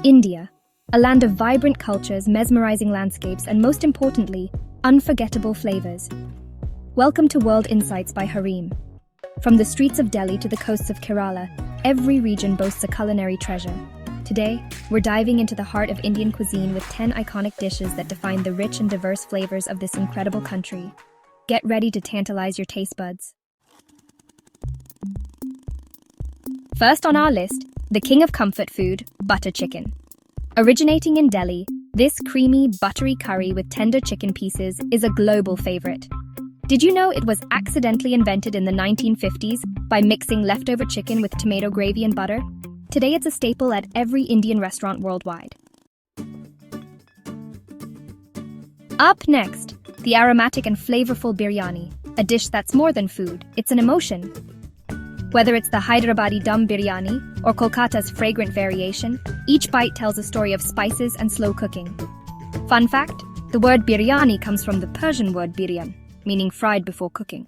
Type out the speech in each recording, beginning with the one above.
India, a land of vibrant cultures, mesmerizing landscapes, and most importantly, unforgettable flavors. Welcome to World Insights by Hareem. From the streets of Delhi to the coasts of Kerala, every region boasts a culinary treasure. Today, we're diving into the heart of Indian cuisine with 10 iconic dishes that define the rich and diverse flavors of this incredible country. Get ready to tantalize your taste buds. First on our list, the king of comfort food, butter chicken. Originating in Delhi, this creamy, buttery curry with tender chicken pieces is a global favorite. Did you know it was accidentally invented in the 1950s by mixing leftover chicken with tomato gravy and butter? Today it's a staple at every Indian restaurant worldwide. Up next, the aromatic and flavorful biryani, a dish that's more than food, it's an emotion. Whether it's the Hyderabadi dum biryani or Kolkata's fragrant variation, each bite tells a story of spices and slow cooking. Fun fact, the word biryani comes from the Persian word biryan, meaning fried before cooking.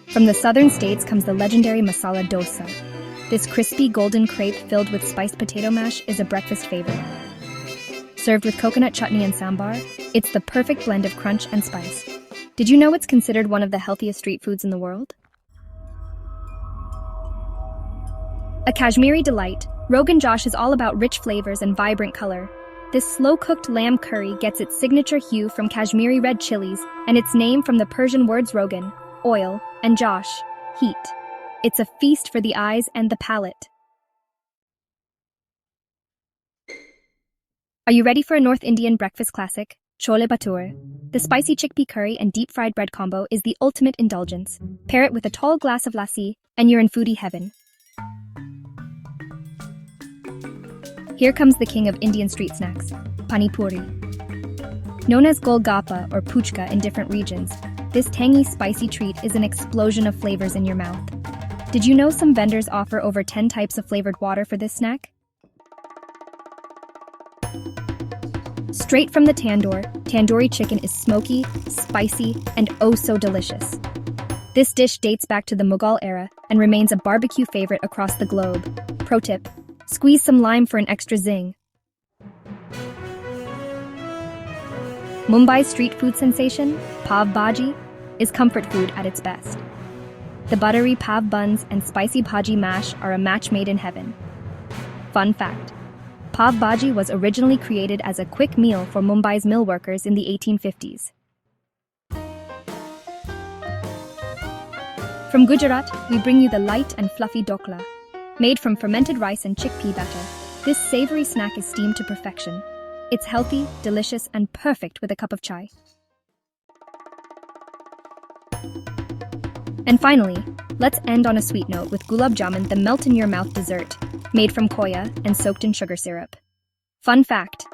From the southern states comes the legendary masala dosa. This crispy golden crepe filled with spiced potato mash is a breakfast favorite. Served with coconut chutney and sambar, it's the perfect blend of crunch and spice. Did you know it's considered one of the healthiest street foods in the world? A Kashmiri delight, Rogan Josh is all about rich flavors and vibrant color. This slow-cooked lamb curry gets its signature hue from Kashmiri red chilies and its name from the Persian words Rogan, oil, and Josh, heat. It's a feast for the eyes and the palate. Are you ready for a North Indian breakfast classic? Chole bhature. The spicy chickpea curry and deep-fried bread combo is the ultimate indulgence. Pair it with a tall glass of lassi, and you're in foodie heaven. Here comes the king of Indian street snacks, pani puri. Known as golgappa or puchka in different regions, this tangy, spicy treat is an explosion of flavors in your mouth. Did you know some vendors offer over 10 types of flavored water for this snack? Straight from the tandoori chicken is smoky, spicy, and oh so delicious. This dish dates back to the Mughal era and remains a barbecue favorite across the globe. Pro tip, squeeze some lime for an extra zing. Mumbai's street food sensation, pav bhaji, is comfort food at its best. The buttery pav buns and spicy bhaji mash are a match made in heaven. Fun fact, pav bhaji was originally created as a quick meal for Mumbai's mill workers in the 1850s. From Gujarat, we bring you the light and fluffy dokla. Made from fermented rice and chickpea batter, this savory snack is steamed to perfection. It's healthy, delicious, and perfect with a cup of chai. And finally, let's end on a sweet note with gulab jamun, the melt-in-your-mouth dessert, made from khoya and soaked in sugar syrup. Fun fact,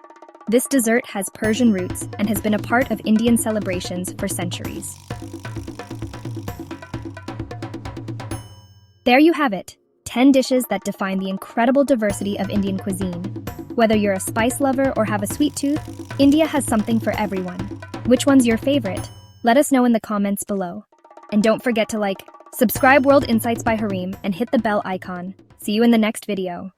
this dessert has Persian roots and has been a part of Indian celebrations for centuries. There you have it, 10 dishes that define the incredible diversity of Indian cuisine. Whether you're a spice lover or have a sweet tooth, India has something for everyone. Which one's your favorite? Let us know in the comments below. And don't forget to subscribe World Insights by Hareem and hit the bell icon. See you in the next video.